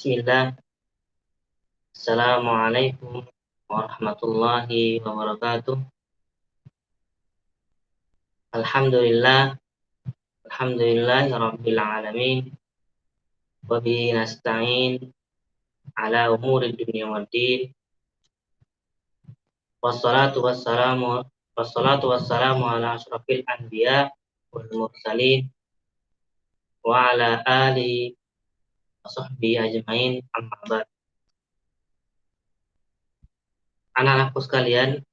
Bismillah. Assalamualaikum warahmatullahi wabarakatuh. Alhamdulillah. Alhamdulillahi rabbil alamin. Wa bihi nasta'in ala umuri dunya waddin. Wassalatu wassalamu ala asyrafil anbiya wal mursalin wa ala alihi wa sahbihi ajmain, amma ba'd. Anak-anakku sekalian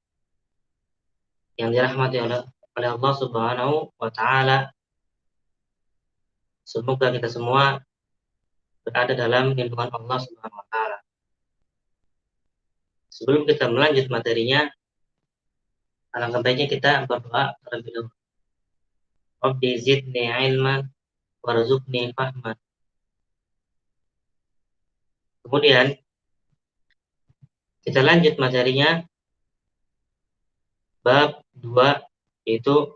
yang dirahmati oleh Allah Subhanahu wa taala, semoga kita semua berada dalam lindungan Allah Subhanahu wa taala. Sebelum kita melanjut materinya, alangkah baiknya kita berdoa terlebih dahulu. Rabbi zidni ilman warzuqni fahman. Kemudian kita lanjut materinya, bab 2, yaitu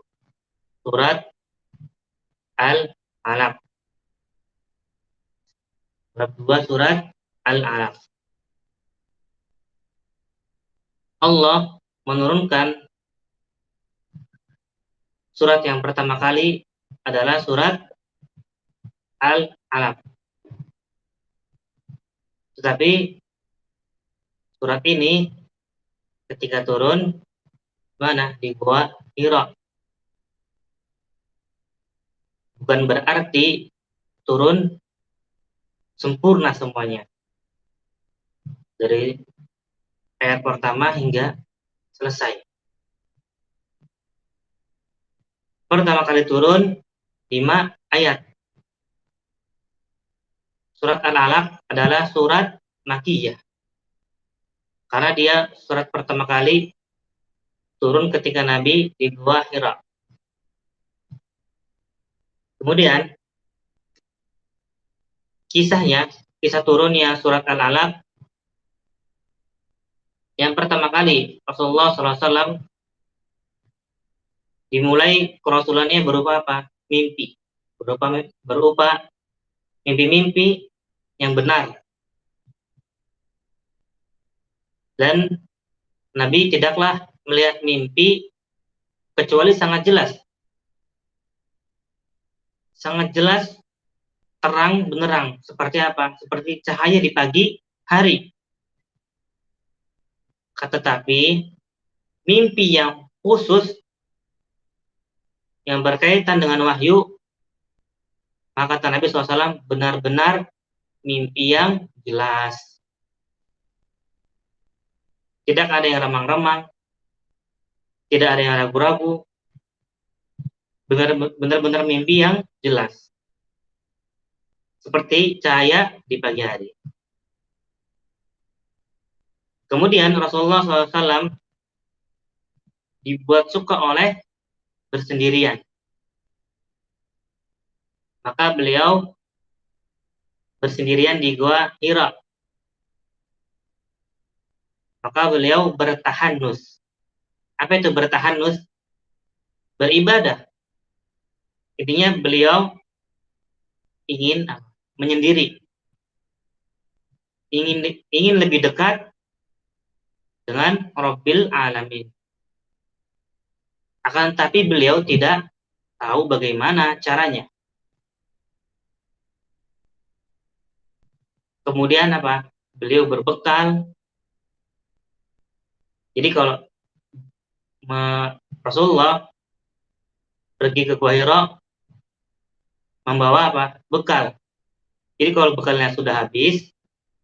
surat Al-Alaq. Bab 2 surat Al-Alaq. Allah menurunkan surat yang pertama kali adalah surat Al-Alaq. Tetapi surat ini ketika turun mana? Di Gua Hira. Bukan berarti turun sempurna semuanya, dari ayat pertama hingga selesai. Pertama kali turun 5 ayat. Surat Al-Alaq adalah surat Makkiyah, karena dia surat pertama kali turun ketika Nabi di Gua Hira. Kemudian kisah turunnya surat Al-Alaq, yang pertama kali Rasulullah SAW dimulai kerasulannya berupa apa? Mimpi. Berupa mimpi-mimpi yang benar. Dan Nabi tidaklah melihat mimpi kecuali sangat jelas. Sangat jelas, terang benderang. Seperti apa? Seperti cahaya di pagi hari. Tetapi mimpi yang khusus yang berkaitan dengan wahyu, maka kata Nabi SAW, benar-benar mimpi yang jelas. Tidak ada yang remang-remang, tidak ada yang ragu-ragu, benar-benar mimpi yang jelas, seperti cahaya di pagi hari. Kemudian Rasulullah SAW dibuat suka oleh bersendirian. Maka beliau bersendirian di Gua Hira. Maka beliau bertahanus. Apa itu bertahanus? Beribadah. Intinya beliau ingin menyendiri. Ingin lebih dekat dengan Rabbil Alamin. Akan tapi beliau tidak tahu bagaimana caranya. Kemudian apa? Beliau berbekal. Jadi kalau Rasulullah pergi ke Gua Hira membawa apa? Bekal. Jadi kalau bekalnya sudah habis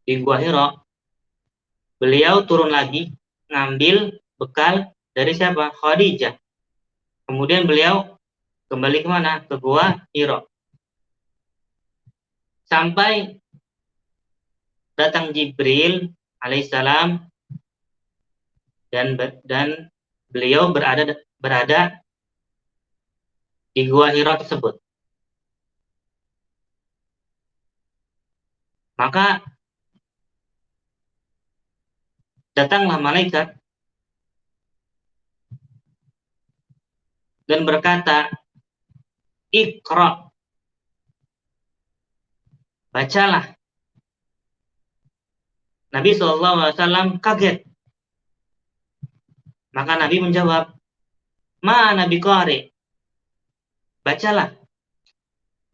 di Gua Hira, beliau turun lagi ngambil bekal dari siapa? Khadijah. Kemudian beliau kembali kemana? Ke Gua Hira. Sampai datang Jibril alaihissalam dan beliau berada di Gua Hira tersebut. Maka datanglah malaikat dan berkata, Iqra, bacalah Nabi SAW kaget. Maka Nabi menjawab, "Mana biqari?" Bacalah.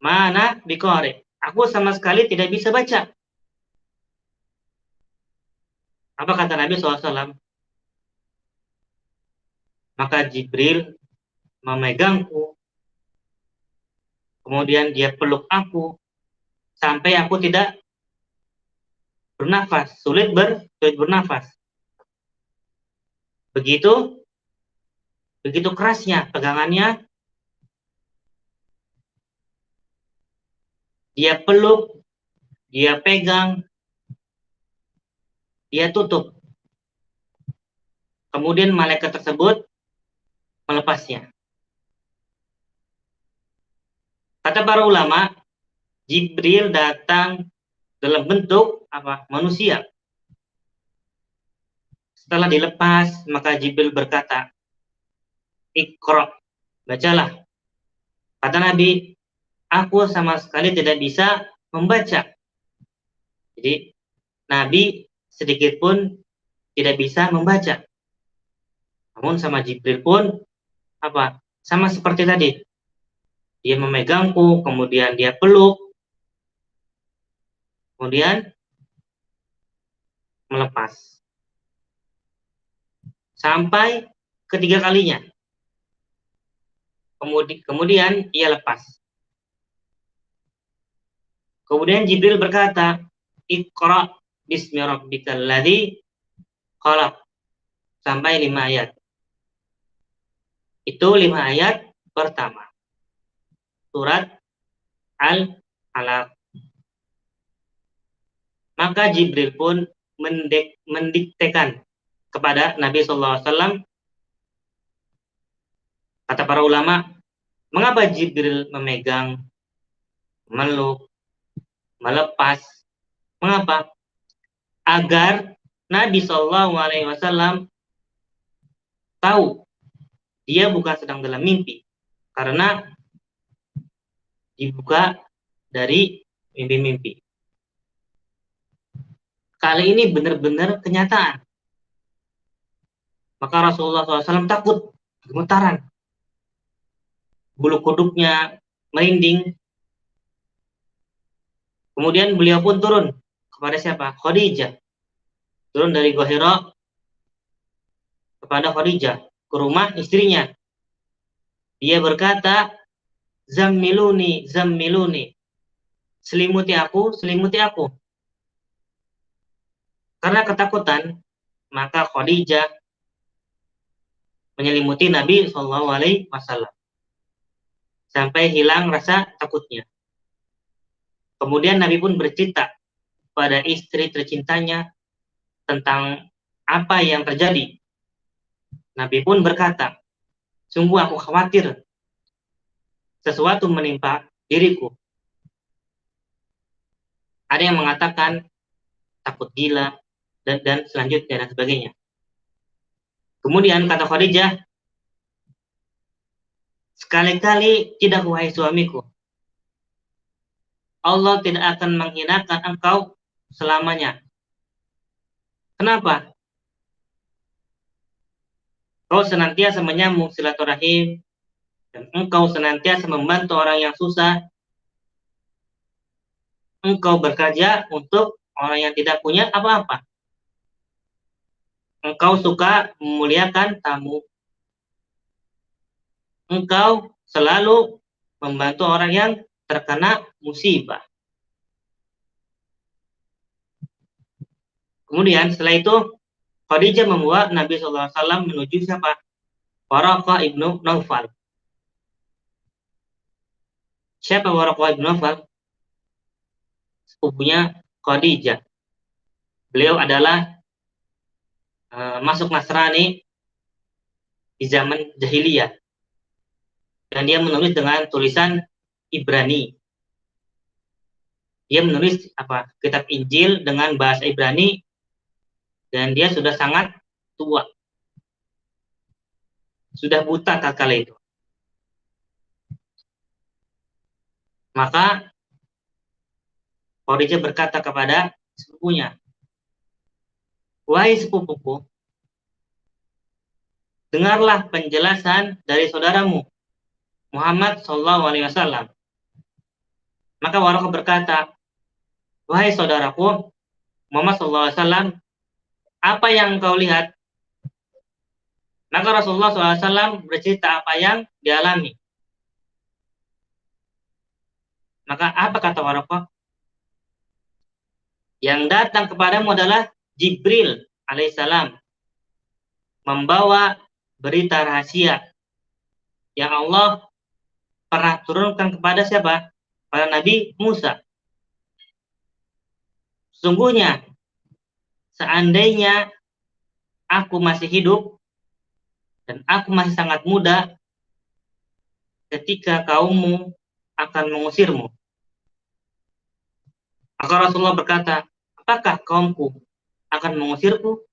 "Mana biqari?" Aku sama sekali tidak bisa baca. Apa kata Nabi SAW? Maka Jibril memegangku, kemudian dia peluk aku, sampai aku tidak bernafas, sulit bernafas. Begitu kerasnya pegangannya, dia peluk, dia pegang, dia tutup. Kemudian malaikat tersebut melepasnya. Kata para ulama, Jibril datang dalam bentuk manusia. Setelah dilepas, maka Jibril berkata, "Iqra", bacalah. Kata Nabi, "Aku sama sekali tidak bisa membaca." Jadi Nabi sedikit pun tidak bisa membaca. Namun sama Jibril pun sama seperti tadi. Dia memegangku, kemudian dia peluk, kemudian melepas. Sampai ketiga kalinya. Kemudian ia lepas. Kemudian Jibril berkata, "Iqra bismi rabbikal ladzi khalaq." Sampai 5 ayat. Itu 5 ayat pertama. Surat Al-Alaq. Maka Jibril pun mendiktekan kepada Nabi SAW. Kata para ulama, mengapa Jibril memegang, meluk, melepas? Mengapa? Agar Nabi SAW tahu dia bukan sedang dalam mimpi, karena dibuka dari mimpi-mimpi. Kali ini benar-benar kenyataan. Maka Rasulullah SAW takut, gemetaran. Bulu kuduknya merinding. Kemudian beliau pun turun kepada siapa? Khadijah. Turun dari Gua Hira kepada Khadijah, ke rumah istrinya. Dia berkata, "Zammiluni, zammiluni." Selimuti aku, selimuti aku. Karena ketakutan, maka Khadijah menyelimuti Nabi SAW sampai hilang rasa takutnya. Kemudian Nabi pun bercerita pada istri tercintanya tentang apa yang terjadi. Nabi pun berkata, "Sungguh aku khawatir sesuatu menimpa diriku." Ada yang mengatakan takut gila dan selanjutnya dan sebagainya. Kemudian kata Khadijah, "Sekali-kali tidak, wahai suamiku. Allah tidak akan menghinakan engkau selamanya." Kenapa? Kau senantiasa menyambung silaturahim dan engkau senantiasa membantu orang yang susah. Engkau bekerja untuk orang yang tidak punya apa-apa. Engkau suka memuliakan tamu. Engkau selalu membantu orang yang terkena musibah. Kemudian setelah itu Khadijah membawa Nabi SAW menuju siapa? Waraqah ibnu Naufal. Siapa Waraqah ibnu Naufal? Sepupunya Khadijah. Beliau adalah masuk Nasrani di zaman jahiliyah. Dan dia menulis dengan tulisan Ibrani. Dia menulis kitab Injil dengan bahasa Ibrani, dan dia sudah sangat tua. Sudah buta tatkala itu. Maka Khadijah berkata kepada sepupunya, wahai sepupuku, dengarlah penjelasan dari saudaramu Muhammad Shallallahu Alaihi Wasallam. Maka Waraqah berkata, wahai saudaraku Muhammad Shallallahu Alaihi Wasallam, apa yang kau lihat? Maka Rasulullah SAW bercerita apa yang dialami. Maka apa kata Waraqah? Yang datang kepadamu adalah Jibril alaihissalam, membawa berita rahasia yang Allah pernah turunkan kepada siapa? Pada Nabi Musa. Sungguhnya, seandainya aku masih hidup dan aku masih sangat muda ketika kaummu akan mengusirmu. Maka Rasulullah berkata, apakah kaumku akan mengusirku?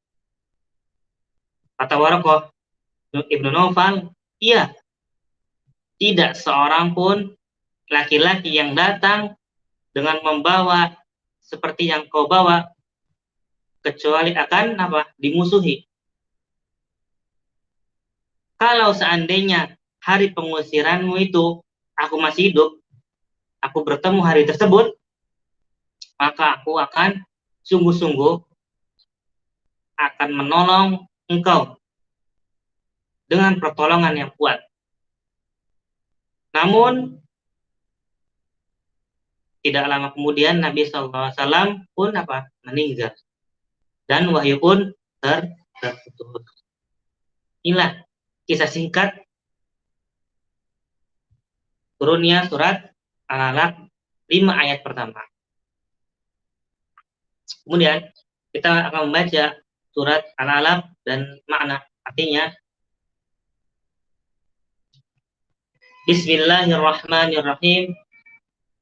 Kata Waraqah Ibnu Naufal, iya. Tidak seorang pun laki-laki yang datang dengan membawa seperti yang kau bawa, kecuali akan apa? Dimusuhi. Kalau seandainya hari pengusiranmu itu aku masih hidup, aku bertemu hari tersebut, maka aku akan sungguh-sungguh akan menolong engkau dengan pertolongan yang kuat. Namun tidak lama kemudian Nabi SAW pun meninggal dan wahyu pun terputus. Inilah kisah singkat turunnya surat Al-Alaq 5 ayat pertama. Kemudian kita akan membaca surat Al-Alaq dan makna artinya. Bismillahirrahmanirrahim.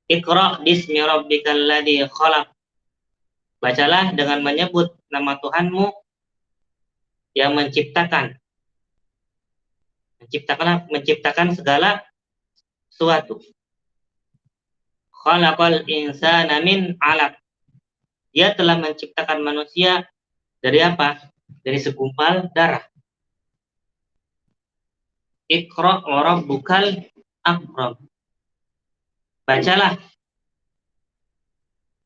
Iqra' bismi rabbikal ladzi khalaq. Bacalah dengan menyebut nama Tuhanmu yang menciptakan segala sesuatu. Khalaqal insana min 'alaq. Dia telah menciptakan manusia dari apa? Dari segumpal darah. Iqra' wa rabbukal akram. Bacalah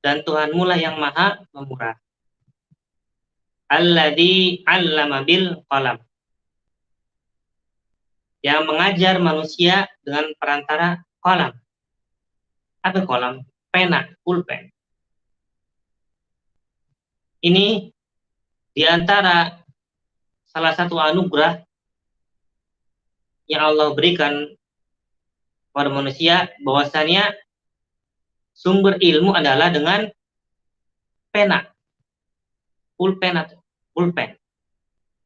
dan Tuhanmu lah yang maha pemurah. Alladzi 'allama bil qalam. Yang mengajar manusia dengan perantara qalam. Apa qalam? Pena, pulpen. Ini diantara salah satu anugerah yang Allah berikan kepada manusia, bahwasanya sumber ilmu adalah dengan pena, pulpen.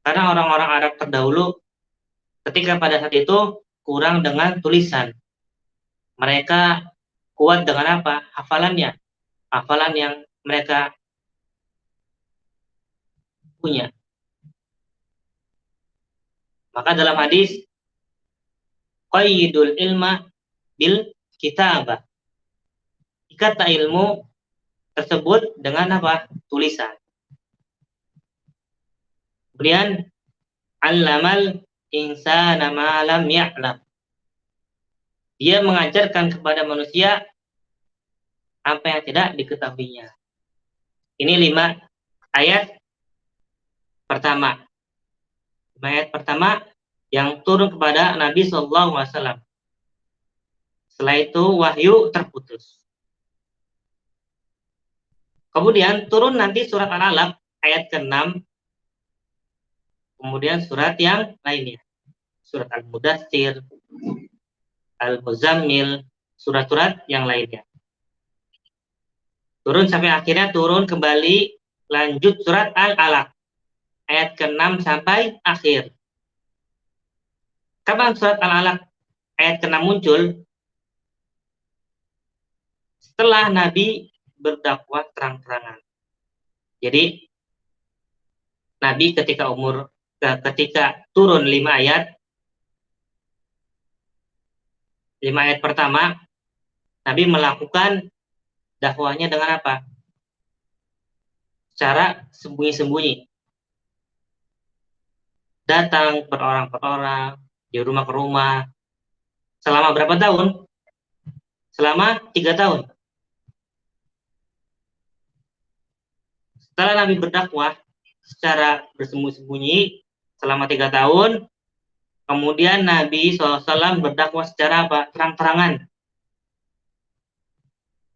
Karena orang-orang Arab terdahulu ketika pada saat itu kurang dengan tulisan, mereka kuat dengan apa? Hafalan yang mereka punya. Maka dalam hadis, qayyidul ilma bil kitabah. Ikatlah ilmu tersebut dengan apa? Tulisan. Kemudian, allamal insana ma lam ya'lam. Dia mengajarkan kepada manusia apa yang tidak diketahuinya. Ini 5 ayat pertama. 5 ayat pertama yang turun kepada Nabi SAW. Setelah itu wahyu terputus. Kemudian turun nanti surat Al-Alaq ayat ke-6. Kemudian surat yang lainnya. Surat Al-Mudaththir, Al-Muzammil, surat-surat yang lainnya. Turun sampai akhirnya turun kembali, lanjut surat Al-Alaq ayat ke-6 sampai akhir. Kapan surat Al-Alaq ayat ke-6 muncul? Setelah Nabi berdakwah terang-terangan. Jadi Nabi ketika turun 5 ayat pertama, Nabi melakukan dakwahnya dengan apa? Secara sembunyi-sembunyi. datang per orang, di rumah ke rumah. Selama berapa tahun? Selama 3 tahun. Setelah Nabi berdakwah secara bersembunyi-sembunyi selama 3 tahun, kemudian Nabi SAW berdakwah secara apa? Terang-terangan.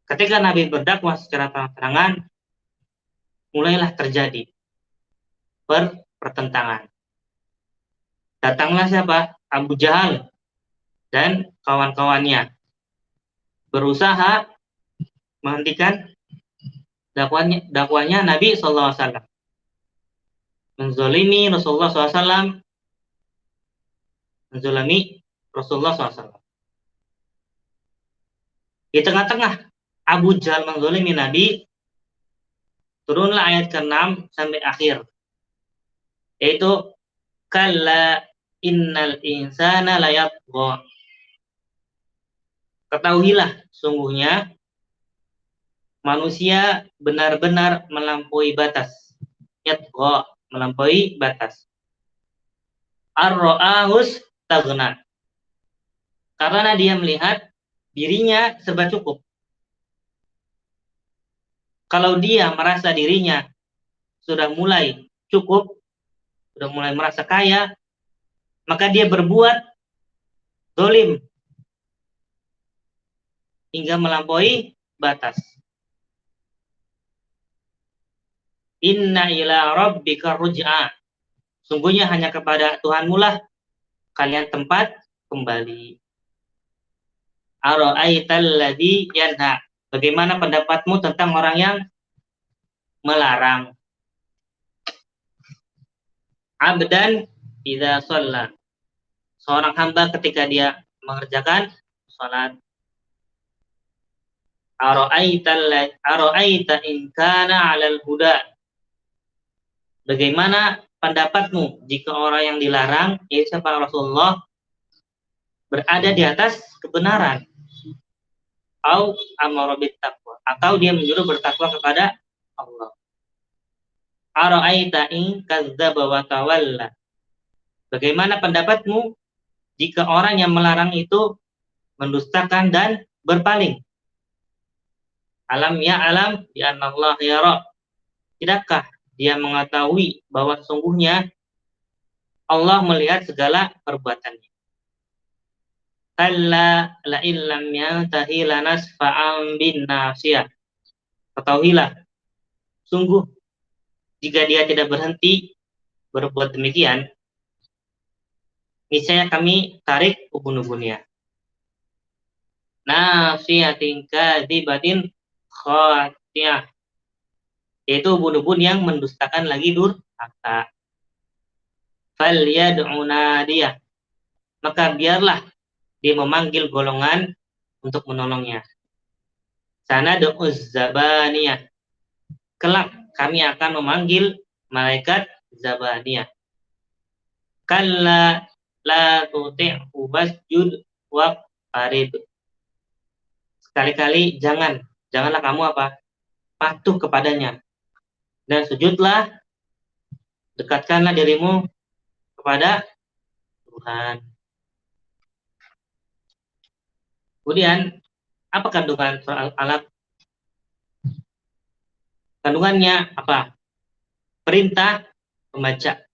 Ketika Nabi berdakwah secara terang-terangan, mulailah terjadi pertentangan. Datanglah siapa? Abu Jahal dan kawan-kawannya berusaha menghentikan dakwanya Nabi SAW, menzolimi Rasulullah SAW, menzolimi Rasulullah SAW. Di tengah-tengah Abu Jahal menzolimi Nabi, turunlah ayat ke-6 sampai akhir, yaitu kalla innal insana layatgha. Ketahuilah, sungguhnya manusia benar-benar melampaui batas. Yatgha, melampaui batas. Ar-ra'ahus taghna. Karena dia melihat dirinya serba cukup. Kalau dia merasa dirinya sudah mulai cukup, sudah mulai merasa kaya, maka dia berbuat zalim hingga melampaui batas. Inna ila rabbika ruj'a. Sungguhnya hanya kepada Tuhanmu lah kalian tempat kembali. Ara'aital ladzi yanha. Bagaimana pendapatmu tentang orang yang melarang? Abdan idza shalla. Seorang hamba ketika dia mengerjakan salat. Ara'aita in kana 'alal huda. Bagaimana pendapatmu jika orang yang dilarang, yaitu siapa? Rasulullah, berada di atas kebenaran? Au amara bittaqwa, atau dia menyuruh bertakwa kepada Allah. Ara'aita in kadzdzaba wa tawalla. Bagaimana pendapatmu jika orang yang melarang itu mendustakan dan berpaling? Alam ya'lam bi anna Allah yara. Tidakkah dia mengetahui bahwa sesungguhnya Allah melihat segala perbuatannya? Kalla la illam yantahi lanasfa'an bin nasiyah. Ketahuilah, sungguh jika dia tidak berhenti berbuat demikian, niscaya kami tarik ubun-ubunnya. Nasiyatin kadzibatin khatiyah. Yaitu ubun-ubun yang mendustakan lagi durhaka. Falyad'u nadiyah. Maka biarlah dia memanggil golongan untuk menolongnya. Sanad'uz zabaniyah. Kelak kami akan memanggil malaikat zabaniyah. Kalla la tuti'hu wasjud waqtarib. Sekali-kali janganlah kamu apa? Patuh kepadanya. Dan sujudlah, dekatkanlah dirimu kepada Tuhan. Kemudian, apa kandungan surah Al-Alaq? Kandungannya apa? Perintah membaca.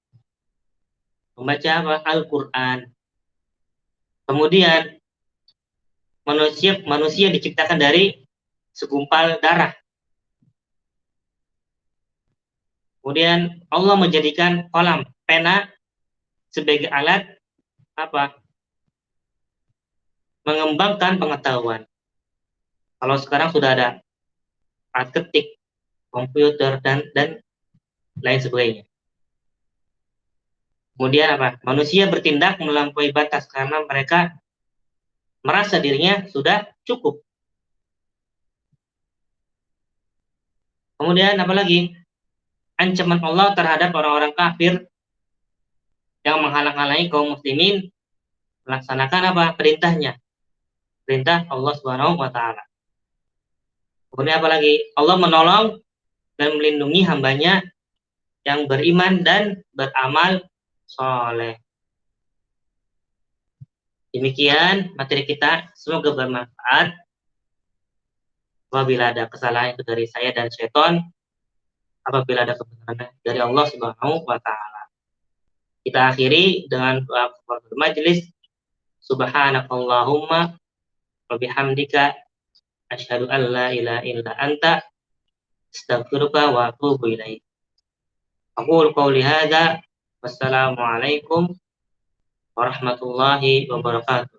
Membaca apa? Al-Quran. Kemudian, manusia diciptakan dari segumpal darah. Kemudian Allah menjadikan kolam, pena sebagai alat apa? Mengembangkan pengetahuan. Kalau sekarang sudah ada alat ketik, komputer dan lain sebagainya. Kemudian apa? Manusia bertindak melampaui batas karena mereka merasa dirinya sudah cukup. Kemudian apa lagi? Ancaman Allah terhadap orang-orang kafir yang menghalang-halangi kaum muslimin melaksanakan apa? Perintahnya. Perintah Allah Subhanahu wa taala. Kemudian apa lagi? Allah menolong dan melindungi hambanya yang beriman dan beramal soleh. Demikian materi kita, semoga bermanfaat. Apabila ada kesalahan itu dari saya dan syaitan, apabila ada kebenaran dari Allah Subhanahu wa taala. Kita akhiri dengan doa kafaratul majelis. Subhanakallahumma wa bihamdika asyhadu an la ilaha illa anta astaghfiruka wa atubu ilaik. Aqulu qouli hadza. Wassalamualaikum warahmatullahi wabarakatuh.